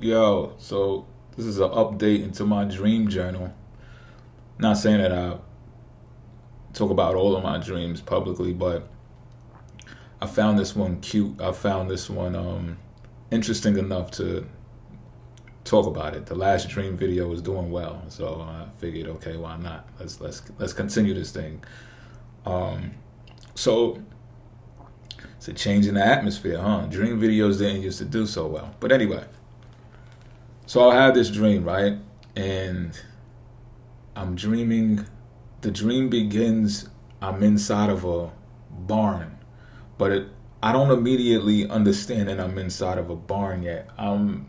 Yo, so this is an update into my dream journal. Not saying that I talk about all of my dreams publicly, but I found this one cute. I found this one interesting enough to talk about it. The last dream video was doing well, so I figured, okay, why not? Let's continue this thing. So it's a change in the atmosphere, huh? Dream videos didn't used to do so well, but anyway. So I had this dream, right? And I'm dreaming. The dream begins. I'm inside of a barn, but I don't immediately understand that I'm inside of a barn yet. I'm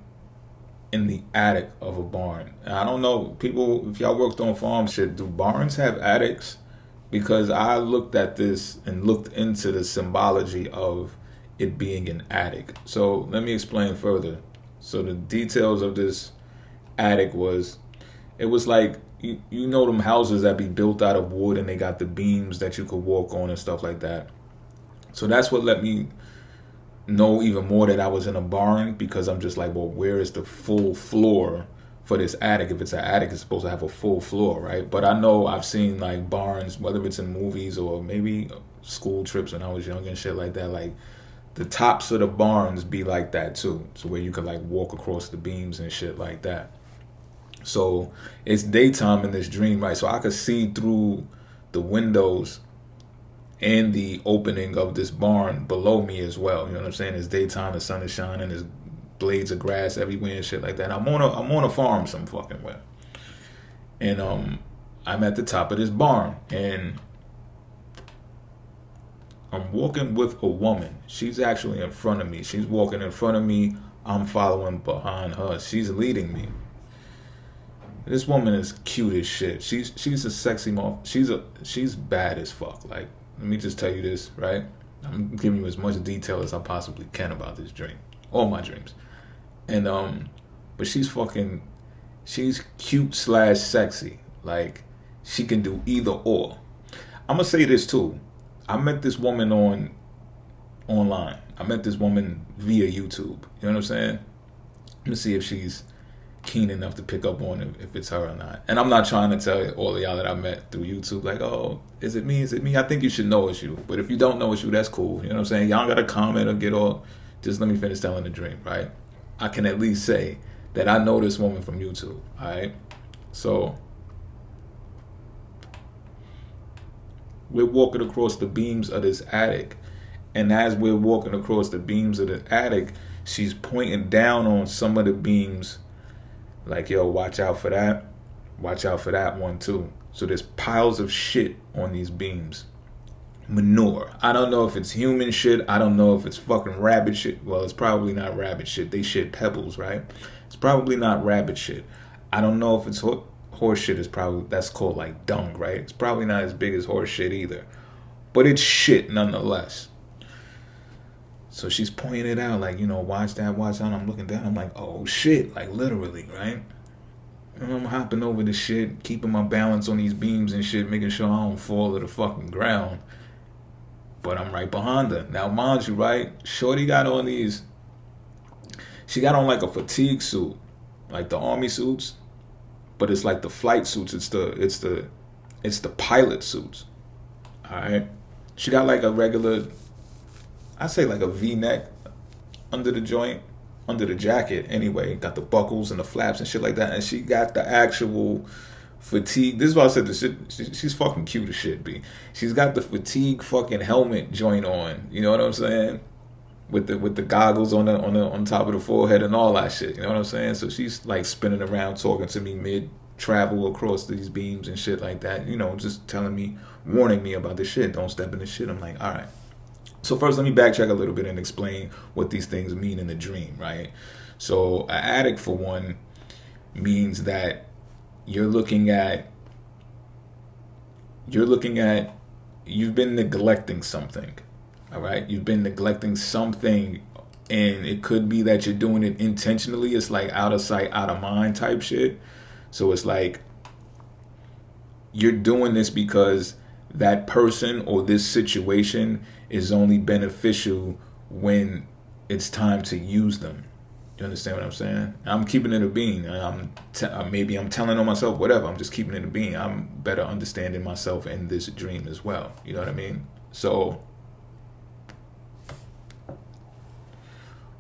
in the attic of a barn. And I don't know, people, if y'all worked on farms, shit, do barns have attics? Because I looked at this and looked into the symbology of it being an attic. So let me explain further. So the details of this attic was, it was like, you know them houses that be built out of wood and they got the beams that you could walk on and stuff like that. So that's what let me know even more that I was in a barn, because I'm just like, well, where is the full floor for this attic? If it's an attic, it's supposed to have a full floor, right? But I know I've seen like barns, whether it's in movies or maybe school trips when I was young and shit like that, like the tops of the barns be like that too. So where you could like walk across the beams and shit like that. So it's daytime in this dream, right? So I could see through the windows and the opening of this barn below me as well. You know what I'm saying? It's daytime, the sun is shining, there's blades of grass everywhere and shit like that. I'm on a farm some fucking way. And I'm at the top of this barn and I'm walking with a woman. She's actually in front of me. She's walking in front of me. I'm following behind her. She's leading me. This woman is cute as shit. She's a sexy mom. She's bad as fuck. Like, let me just tell you this, right? I'm giving you as much detail as I possibly can about this dream. All my dreams. And but she's cute slash sexy. Like, she can do either or. I'm gonna say this too. I met this woman online. I met this woman via YouTube. You know what I'm saying? Let me see if she's keen enough to pick up on it, if it's her or not. And I'm not trying to tell all of y'all that I met through YouTube, like, oh, is it me? Is it me? I think you should know it's you. But if you don't know it's you, that's cool. You know what I'm saying? Y'all got to comment or get all. Just let me finish telling the dream, right? I can at least say that I know this woman from YouTube, all right? So we're walking across the beams of this attic. And as we're walking across the beams of the attic, she's pointing down on some of the beams like, yo, watch out for that. Watch out for that one too. So there's piles of shit on these beams. Manure. I don't know if it's human shit. I don't know if it's fucking rabbit shit. Well, it's probably not rabbit shit. They shit pebbles, right? It's probably not rabbit shit. I don't know if it's horse shit. Is probably, that's called like dung, right? It's probably not as big as horse shit either. But it's shit nonetheless. So she's pointing it out, like, you know, watch that, watch that. I'm looking down, I'm like, oh shit, like literally, right? And I'm hopping over the shit, keeping my balance on these beams and shit, making sure I don't fall to the fucking ground. But I'm right behind her. Now, mind you, right? Shorty got on these, she got on like a fatigue suit, like the army suits, but it's like the flight suits. It's the pilot suits. All right. She got like a regular, I say like a V-neck under the joint, under the jacket anyway. Got the buckles and the flaps and shit like that. And she got the actual fatigue. This is why I said the shit. She's fucking cute as shit, B. She's got the fatigue fucking helmet joint on. You know what I'm saying? With the goggles on top of the forehead and all that shit. You know what I'm saying? So she's like spinning around talking to me mid travel across these beams and shit like that. You know, just telling me, warning me about this shit. Don't step in this shit. I'm like, all right. So first, let me backtrack a little bit and explain what these things mean in the dream, right? So an attic, for one, means that you've been neglecting something, all right? You've been neglecting something, and it could be that you're doing it intentionally. It's like out of sight, out of mind type shit. So it's like you're doing this because that person or this situation is only beneficial when it's time to use them. You You understand what I'm saying? I'm keeping it a bean. Maybe I'm telling on myself, whatever. I'm just keeping it a bean. I'm better understanding myself in this dream as well. You know what I mean? So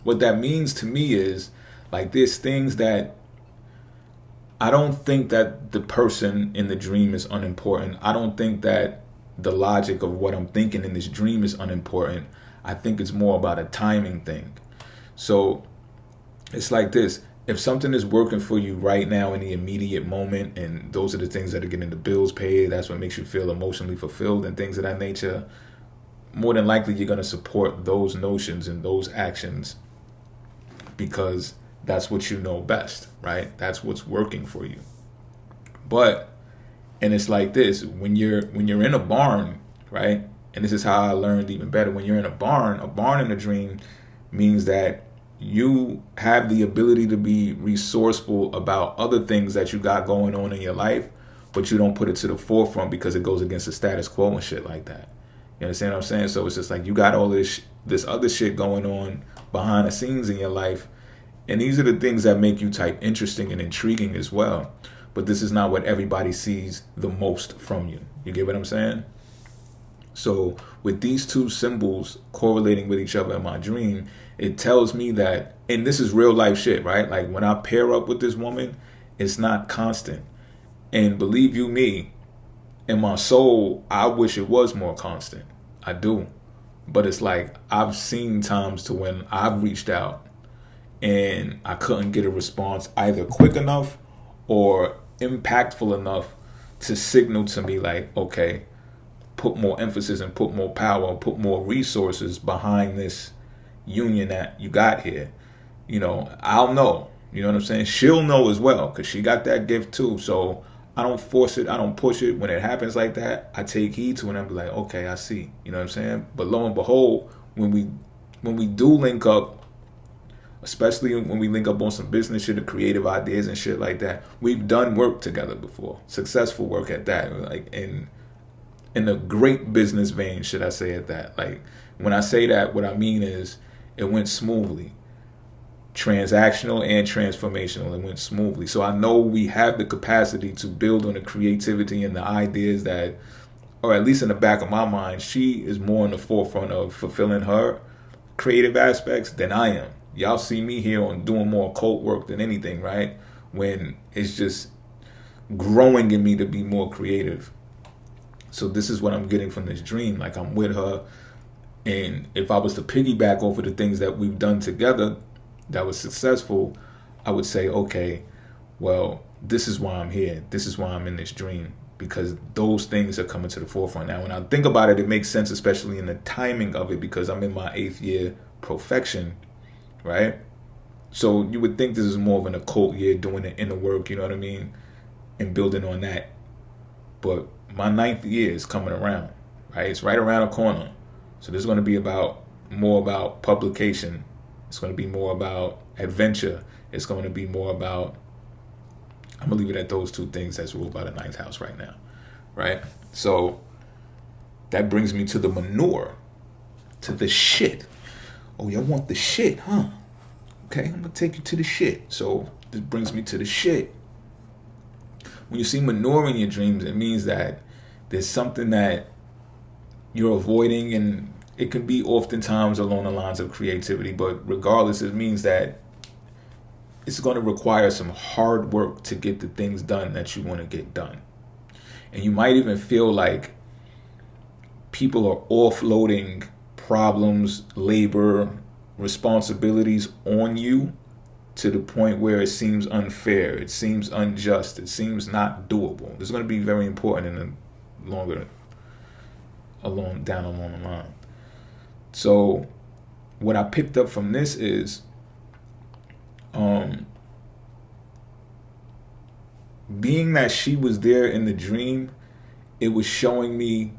what that means to me is, like, there's things that I don't think that the person in the dream is unimportant. I don't think that the logic of what I'm thinking in this dream is unimportant. I think it's more about a timing thing. So it's like this. If something is working for you right now in the immediate moment, and those are the things that are getting the bills paid, that's what makes you feel emotionally fulfilled and things of that nature, more than likely you're going to support those notions and those actions because that's what you know best, right? That's what's working for you. And it's like this, when you're in a barn, right? And this is how I learned even better. When you're in a barn in a dream means that you have the ability to be resourceful about other things that you got going on in your life, but you don't put it to the forefront because it goes against the status quo and shit like that. You understand what I'm saying? So it's just like you got all this other shit going on behind the scenes in your life, and these are the things that make you type interesting and intriguing as well. But this is not what everybody sees the most from you. You get what I'm saying? So with these two symbols correlating with each other in my dream, it tells me that, and this is real life shit, right? Like when I pair up with this woman, it's not constant. And believe you me, in my soul, I wish it was more constant. I do. But it's like I've seen times to when I've reached out and I couldn't get a response either quick enough or impactful enough to signal to me like, okay, put more emphasis and put more power, put more resources behind this union that you got here. You know, I'll know. You know what I'm saying? She'll know as well because she got that gift too. So I don't force it. I don't push it. When it happens like that, I take heed to it and I'm like, okay, I see. You know what I'm saying? But lo and behold, when we do link up, especially when we link up on some business shit or creative ideas and shit like that, we've done work together before. Successful work at that. Like in a great business vein, should I say at that. Like when I say that, what I mean is it went smoothly. Transactional and transformational. It went smoothly. So I know we have the capacity to build on the creativity and the ideas that, or at least in the back of my mind, she is more in the forefront of fulfilling her creative aspects than I am. Y'all see me here on doing more occult work than anything, right? When it's just growing in me to be more creative. So this is what I'm getting from this dream. Like I'm with her, and if I was to piggyback over the things that we've done together that was successful, I would say, okay, well, this is why I'm here. This is why I'm in this dream, because those things are coming to the forefront. Now, when I think about it, it makes sense, especially in the timing of it, because I'm in my 8th year profection, right? So you would think this is more of an occult year, doing the inner work, you know what I mean, and building on that. But my 9th year is coming around, right? It's right around the corner. So this is going to be more about publication. It's going to be more about adventure. It's going to be more about, I'm going to leave it at those two things that's ruled by the 9th house right now, right? So that brings me to the manure, to the shit. Oh, y'all want the shit, huh? Okay, I'm going to take you to the shit. So this brings me to the shit. When you see manure in your dreams, it means that there's something that you're avoiding, and it can be oftentimes along the lines of creativity, but regardless, it means that it's going to require some hard work to get the things done that you want to get done. And you might even feel like people are offloading problems, labor, responsibilities on you to the point where it seems unfair, it seems unjust, it seems not doable. This is going to be very important in the longer, along the line. So what I picked up from this is being that she was there in the dream, it was showing me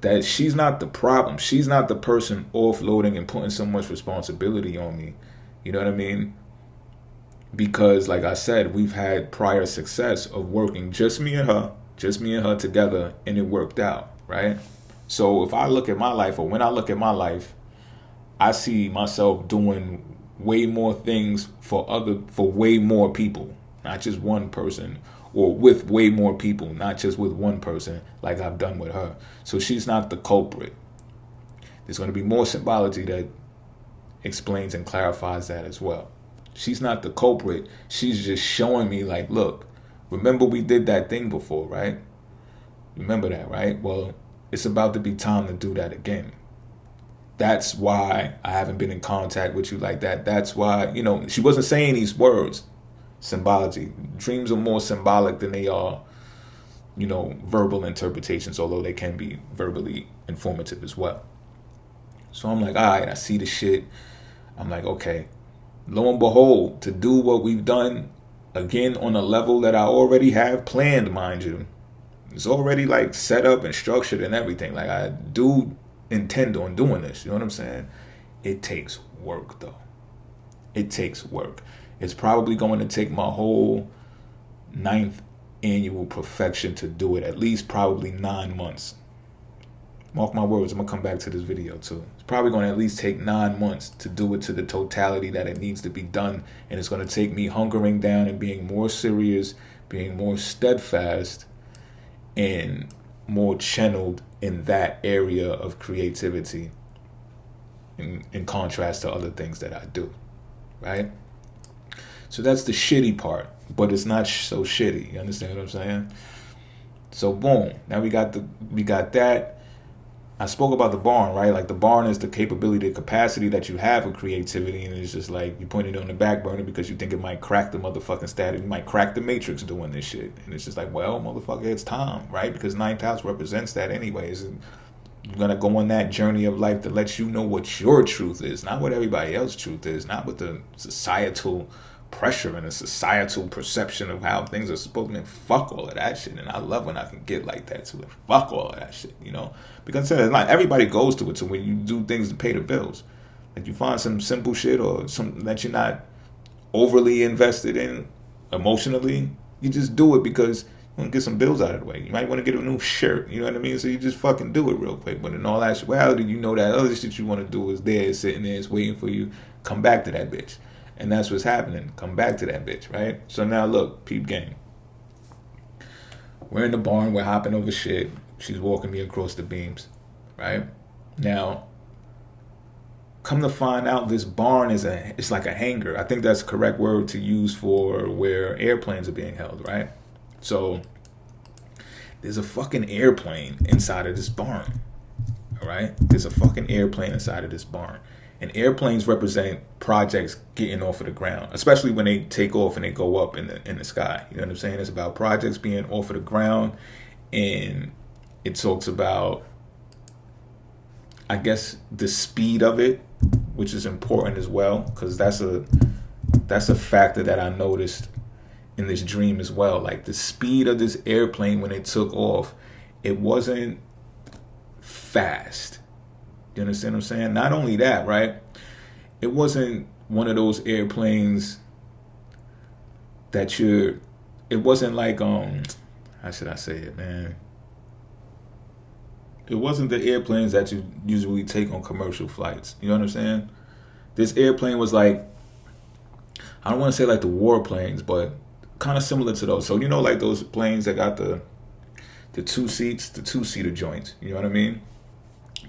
that she's not the problem. She's not the person offloading and putting so much responsibility on me. You know what I mean? Because like I said, we've had prior success of working just me and her together, and it worked out, right? So if I look at my life, or when I look at my life, I see myself doing way more things for way more people, not just one person, or with way more people, not just with one person, like I've done with her. So she's not the culprit. There's going to be more symbology that explains and clarifies that as well. She's not the culprit. She's just showing me, like, look, remember we did that thing before, right? Remember that, right? Well, it's about to be time to do that again. That's why I haven't been in contact with you like that. That's why, she wasn't saying these words. Symbology. Dreams are more symbolic than they are, verbal interpretations, although they can be verbally informative as well. So I'm like, all right, I see the shit. I'm like, okay. Lo and behold, to do what we've done, again, on a level that I already have planned, mind you. It's already, like, set up and structured and everything. Like, I do intend on doing this. You know what I'm saying? It takes work, though. It takes work. It's probably going to take my whole 9th annual perfection to do it. At least probably 9 months. Mark my words, I'm going to come back to this video too. It's probably going to at least take 9 months to do it to the totality that it needs to be done. And it's going to take me hunkering down and being more serious, being more steadfast, and more channeled in that area of creativity in contrast to other things that I do, right? So that's the shitty part, but it's not so shitty. You understand what I'm saying? So boom, now we got that. I spoke about the barn, right? Like, the barn is the capability, the capacity that you have of creativity, and it's just like you put it on the back burner because you think it might crack the motherfucking static. You might crack the matrix doing this shit. And it's just like, well, motherfucker, it's time, right? Because 9th house represents that anyways. And you're going to go on that journey of life that lets you know what your truth is, not what everybody else's truth is, not what the societal pressure and a societal perception of how things are supposed to be. Fuck all of that shit. And I love when I can get like that too. Like, fuck all of that shit, because it's like everybody goes to it. So when you do things to pay the bills, like, you find some simple shit or something that you're not overly invested in emotionally, you just do it because you want to get some bills out of the way. You might want to get a new shirt, you know what I mean? So you just fucking do it real quick. But in all actuality, that other shit you want to do is there, sitting there, it's waiting for you. Come back to that bitch. And that's what's happening. Come back to that bitch, right? So now look, peep game. We're in the barn. We're hopping over shit. She's walking me across the beams, right? Now, come to find out, this barn it's like a hangar. I think that's the correct word to use for where airplanes are being held, right? So there's a fucking airplane inside of this barn, all right? There's a fucking airplane inside of this barn. And airplanes represent projects getting off of the ground, especially when they take off and they go up in the sky. You know what I'm saying? It's about projects being off of the ground, and it talks about, I guess, the speed of it, which is important as well, because that's a factor that I noticed in this dream as well. Like, the speed of this airplane when it took off, it wasn't fast. You understand what I'm saying? Not only that, right? It wasn't one of those airplanes that it wasn't like, how should I say it, man? It wasn't the airplanes that you usually take on commercial flights. You know what I'm saying? This airplane was like, I don't want to say like the war planes, but kind of similar to those. So, like those planes that got the two seats, the two-seater joints. You know what I mean?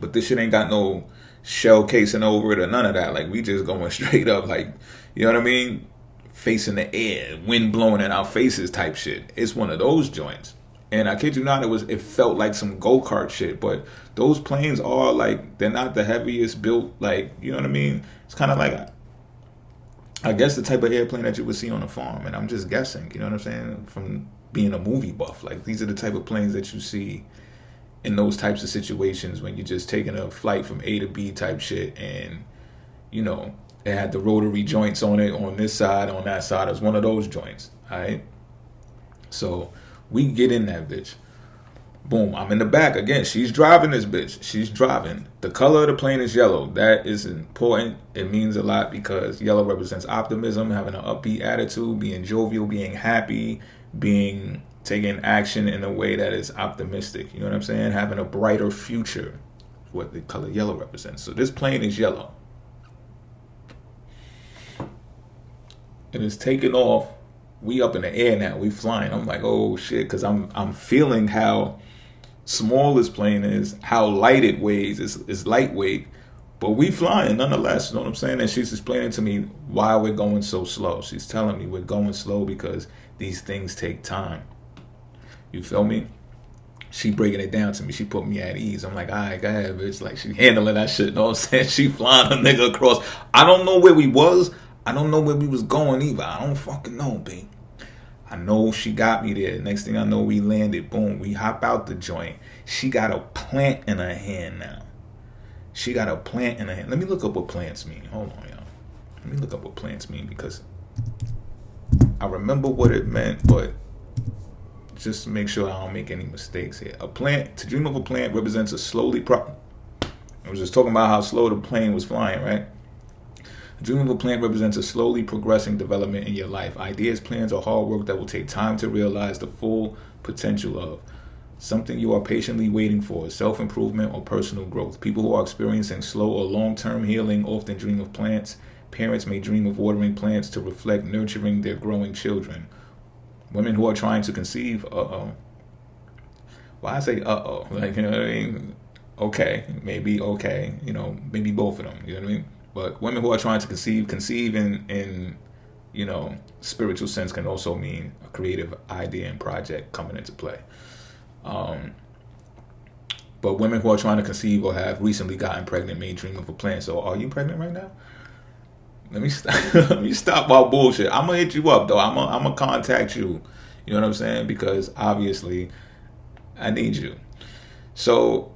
But this shit ain't got no shell casing over it or none of that. Like, we just going straight up, like, you know what I mean? Facing the air, wind blowing in our faces type shit. It's one of those joints. And I kid you not, it felt like some go-kart shit. But those planes are like, they're not the heaviest built, like, you know what I mean? It's kind of like, I guess, the type of airplane that you would see on a farm. And I'm just guessing, you know what I'm saying? From being a movie buff. Like, these are the type of planes that you see in those types of situations when you're just taking a flight from A to B type shit, and it had the rotary joints on it, on this side, on that side. It was one of those joints. All right, so we get in that bitch. Boom, I'm in the back again. She's driving this bitch. She's driving. The color of the plane is yellow. That is important. It means a lot because yellow represents optimism, having an upbeat attitude, being jovial, being happy, taking action in a way that is optimistic. You know what I'm saying? Having a brighter future, what the color yellow represents. So this plane is yellow. and it's taking off. We up in the air now. We flying. I'm like, oh shit, because I'm feeling how small this plane is, how light it weighs. It's lightweight, but we flying nonetheless. You know what I'm saying? And she's explaining to me why we're going so slow. She's telling me we're going slow because these things take time. You feel me? She breaking it down to me. She put me at ease. I'm like, all right, go ahead, bitch. Like, she handling that shit. You know what I'm saying? She flying a nigga across. I don't know where we was. I don't know where we was going either. I don't fucking know, B. I know she got me there. Next thing I know, we landed. Boom. We hop out the joint. She got a plant in her hand now. She got a plant in her hand. Let me look up what plants mean. Hold on, y'all. Let me look up what plants mean because I remember what it meant, but just to make sure I don't make any mistakes here. A plant, to dream of a plant represents a slowly I was just talking about how slow the plane was flying, right? A dream of a plant represents a slowly progressing development in your life. Ideas, plans, or hard work that will take time to realize the full potential of. Something you are patiently waiting for, self-improvement or personal growth. People who are experiencing slow or long-term healing often dream of plants. Parents may dream of watering plants to reflect nurturing their growing children. Women who are trying to conceive, Why I say Like, you know what I mean? Okay, maybe okay. You know, maybe both of them. You know what I mean? But women who are trying to conceive in spiritual sense can also mean a creative idea and project coming into play. But women who are trying to conceive or have recently gotten pregnant may dream of a plant. So, are you pregnant right now? Let me stop my bullshit. I'm gonna hit you up though. I'm gonna contact you. You know what I'm saying? Because obviously, I need you. So,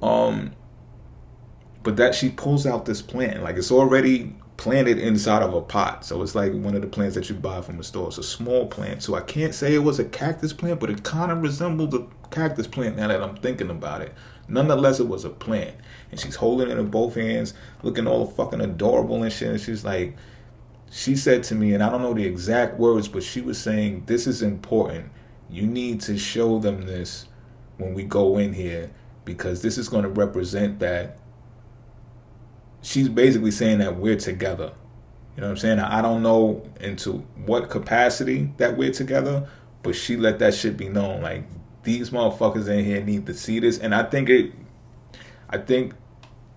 but that she pulls out this plant, like it's already planted inside of a pot. So it's like one of the plants that you buy from the store. It's a small plant. So I can't say it was a cactus plant, but it kind of resembled a cactus plant now that I'm thinking about it. Nonetheless, it was a plant. And she's holding it in both hands, looking all fucking adorable and shit. And she's like, she said to me, and I don't know the exact words, but she was saying, this is important. You need to show them this when we go in here because this is going to represent that. She's basically saying that we're together. You know what I'm saying? I don't know into what capacity that we're together, but she let that shit be known. Like, these motherfuckers in here need to see this. And I think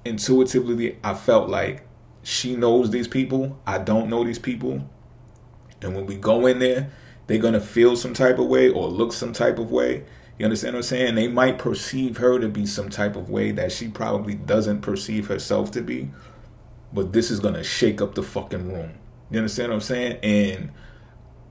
intuitively, I felt like she knows these people. I don't know these people. And when we go in there, they're going to feel some type of way or look some type of way. You understand what I'm saying? They might perceive her to be some type of way that she probably doesn't perceive herself to be. But this is going to shake up the fucking room. You understand what I'm saying? And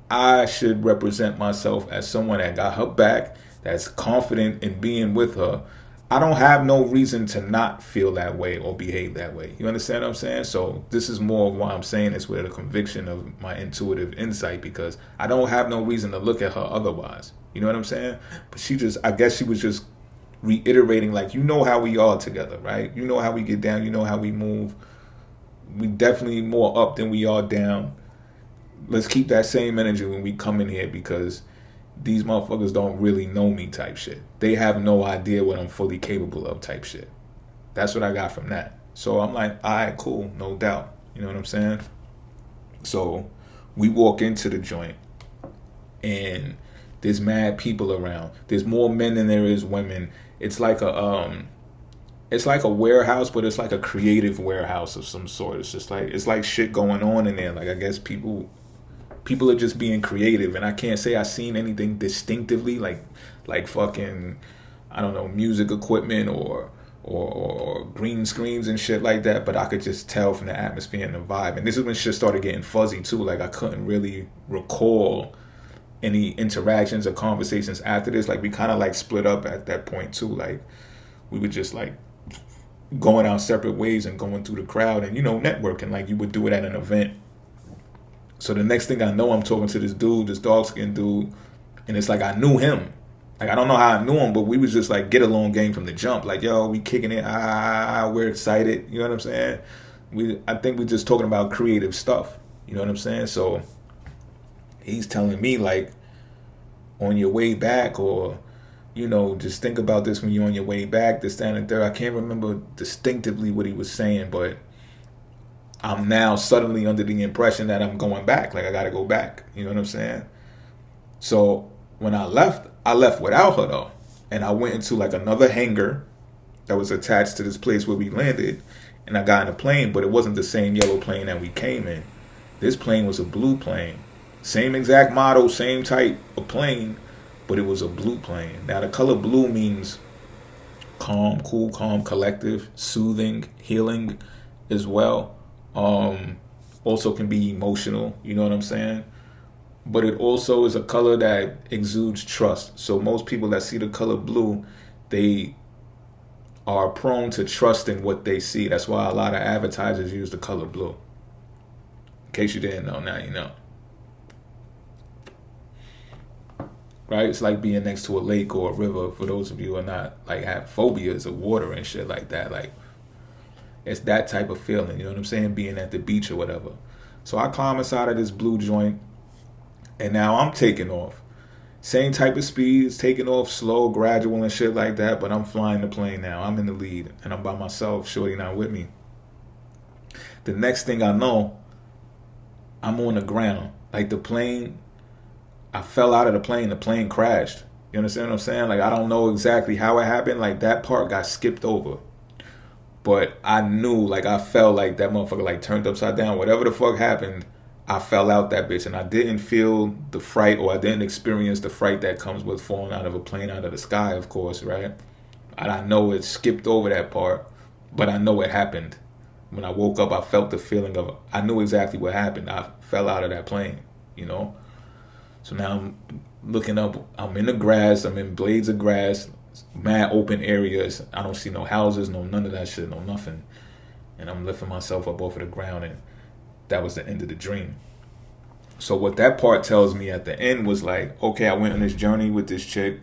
I should represent myself as someone that got her back, that's confident in being with her. I don't have no reason to not feel that way or behave that way. You understand what I'm saying? So this is more of why I'm saying this with a conviction of my intuitive insight, because I don't have no reason to look at her otherwise. You know what I'm saying? But I guess she was just reiterating, like, you know how we are together, right? You know how we get down. You know how we move. We definitely more up than we are down. Let's keep that same energy when we come in here because these motherfuckers don't really know me type shit. They have no idea what I'm fully capable of type shit. That's what I got from that. So I'm like, all right, cool, no doubt. You know what I'm saying? So we walk into the joint and there's mad people around. There's more men than there is women. It's like a warehouse, but it's like a creative warehouse of some sort. It's like shit going on in there. Like, I guess people are just being creative, and I can't say I've seen anything distinctively like fucking, I don't know, music equipment or green screens and shit like that, but I could just tell from the atmosphere and the vibe. And this is when shit started getting fuzzy too. Like, I couldn't really recall any interactions or conversations after this. Like, we kind of like split up at that point too. Like, we were just like going our separate ways and going through the crowd and, you know, networking like you would do it at an event. So the next thing I know, I'm talking to this dude, this dark-skinned dude, and it's like I knew him. Like, I don't know how I knew him, but we was just like get along game from the jump. Like, yo, we kicking it, we're excited. You know what I'm saying? I think we just talking about creative stuff. You know what I'm saying? So he's telling me, like, on your way back, or, you know, just think about this when you're on your way back, this, that, and third. I can't remember distinctively what he was saying, but I'm now suddenly under the impression that I'm going back. Like I gotta go back. You know what I'm saying? So when I left without her though. And I went into like another hangar that was attached to this place where we landed. And I got in a plane, but it wasn't the same yellow plane that we came in. This plane was a blue plane. Same exact model, same type of plane, but it was a blue plane. Now the color blue means calm, cool, calm, collective, soothing, healing as well. Also can be emotional, you know what I'm saying? But it also is a color that exudes trust. So most people that see the color blue, they are prone to trust in what they see. That's why a lot of advertisers use the color blue. In case you didn't know, now you know. Right? It's like being next to a lake or a river. For those of you who are not like have phobias of water and shit like that, like it's that type of feeling. You know what I'm saying? Being at the beach or whatever. So I climb inside of this blue joint, and now I'm taking off. Same type of speed, it's taking off slow, gradual, and shit like that. But I'm flying the plane now. I'm in the lead, and I'm by myself. Shorty not with me. The next thing I know, I'm on the ground. Like the plane, I fell out of the plane crashed. You understand what I'm saying? Like I don't know exactly how it happened. Like that part got skipped over. But I knew, like I felt like that motherfucker like turned upside down. Whatever the fuck happened, I fell out that bitch. And I didn't feel the fright, or I didn't experience the fright that comes with falling out of a plane out of the sky, of course, right? And I know it skipped over that part, but I know it happened. When I woke up, I felt the feeling of, I knew exactly what happened. I fell out of that plane, you know? So now I'm looking up, I'm in the grass, I'm in blades of grass, mad open areas. I don't see no houses, no none of that shit, no nothing. And I'm lifting myself up off of the ground, and that was the end of the dream. So what that part tells me at the end was like, okay, I went on this journey with this chick.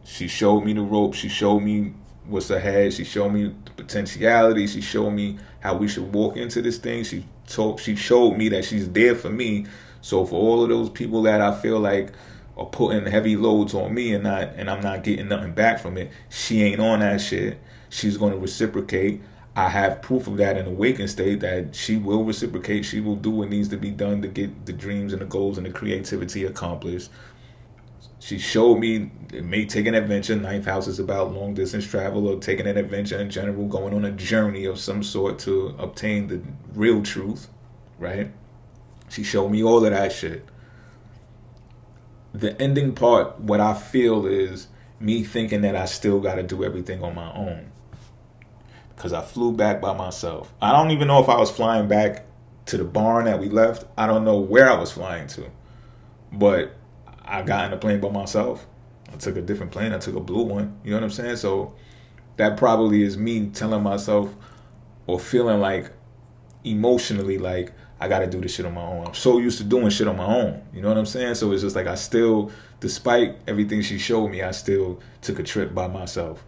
She showed me the rope. She showed me what's ahead. She showed me the potentiality. She showed me how we should walk into this thing. She showed me that she's there for me. So for all of those people that I feel like are putting heavy loads on me and I'm not getting nothing back from it, she ain't on that shit. She's going to reciprocate. I have proof of that in the waking state that she will reciprocate. She will do what needs to be done to get the dreams and the goals and the creativity accomplished. She showed me it may take an adventure. Ninth house is about long distance travel or taking an adventure in general, going on a journey of some sort to obtain the real truth, right? She showed me all of that shit. The ending part, what I feel is me thinking that I still got to do everything on my own. Because I flew back by myself. I don't even know if I was flying back to the barn that we left. I don't know where I was flying to. But I got in a plane by myself. I took a different plane. I took a blue one. You know what I'm saying? So that probably is me telling myself or feeling like emotionally like I got to do this shit on my own. I'm so used to doing shit on my own. You know what I'm saying? So it's just like I still, despite everything she showed me, I still took a trip by myself.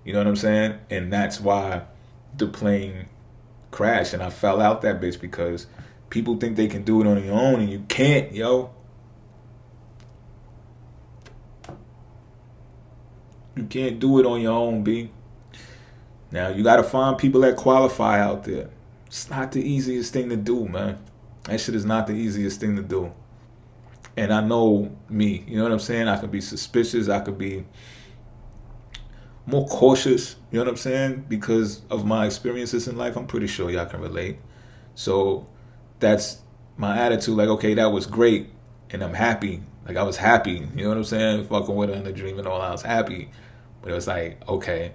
You know what I'm saying? And that's why the plane crashed and I fell out that bitch, because people think they can do it on their own and you can't, yo. You can't do it on your own, B. Now, you got to find people that qualify out there. It's not the easiest thing to do, man. That shit is not the easiest thing to do. And I know me, you know what I'm saying? I could be suspicious. I could be more cautious, you know what I'm saying? Because of my experiences in life, I'm pretty sure y'all can relate. So that's my attitude. Like, okay, that was great. And I'm happy. Like, I was happy. You know what I'm saying? Fucking with her in the dream and all, I was happy. But it was like, okay,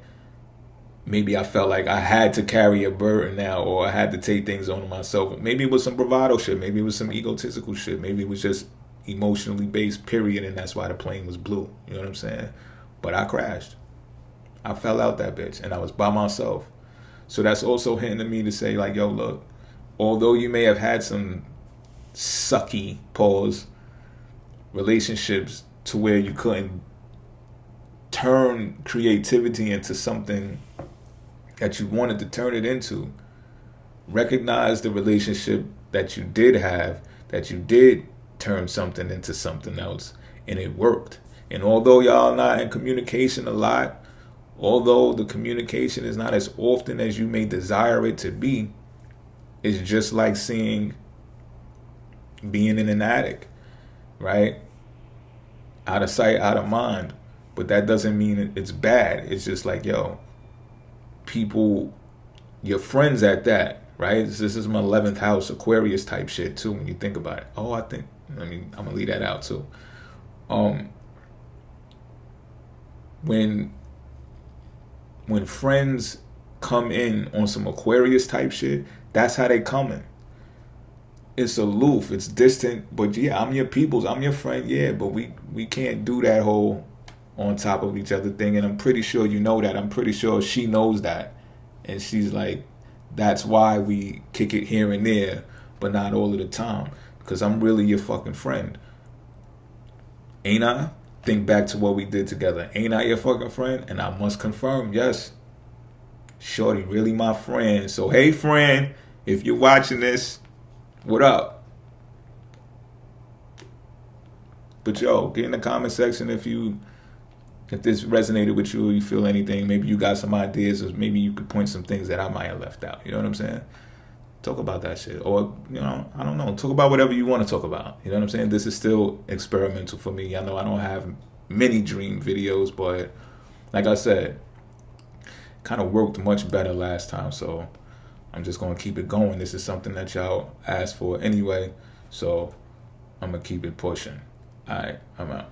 maybe I felt like I had to carry a burden now, or I had to take things on myself. Maybe it was some bravado shit. Maybe it was some egotistical shit. Maybe it was just emotionally based, period. And that's why the plane was blue. You know what I'm saying? But I crashed. I fell out that bitch and I was by myself. So that's also hitting to me to say like, yo, look, although you may have had some sucky relationships to where you couldn't turn creativity into something that you wanted to turn it into, recognize the relationship that you did have, that you did turn something into something else, and it worked. And although y'all not in communication a lot, although the communication is not as often as you may desire it to be, It's just like being in an attic, right? Out of sight, out of mind. But that doesn't mean it's bad. It's just like, yo, people, your friends at that, right? This is my 11th house, Aquarius type shit too, when you think about it. Oh, I'm gonna leave that out too. When friends come in on some Aquarius type shit, that's how they coming. It's aloof, it's distant, but yeah, I'm your peoples, I'm your friend, yeah, but we can't do that whole on top of each other thing, and I'm pretty sure you know that. I'm pretty sure she knows that, and she's like, that's why we kick it here and there, but not all of the time, because I'm really your fucking friend. Ain't I? Think back to what we did together. Ain't I your fucking friend? And I must confirm, yes, shorty really my friend. So hey friend, if you're watching this, what up? But yo, get in the comment section if this resonated with you, or you feel anything. Maybe you got some ideas, or maybe you could point some things that I might have left out. You know what I'm saying? Talk about that shit. Or, I don't know. Talk about whatever you want to talk about. You know what I'm saying? This is still experimental for me. I know I don't have many dream videos, but like I said, kind of worked much better last time. So I'm just going to keep it going. This is something that y'all asked for anyway. So I'm going to keep it pushing. All right, I'm out.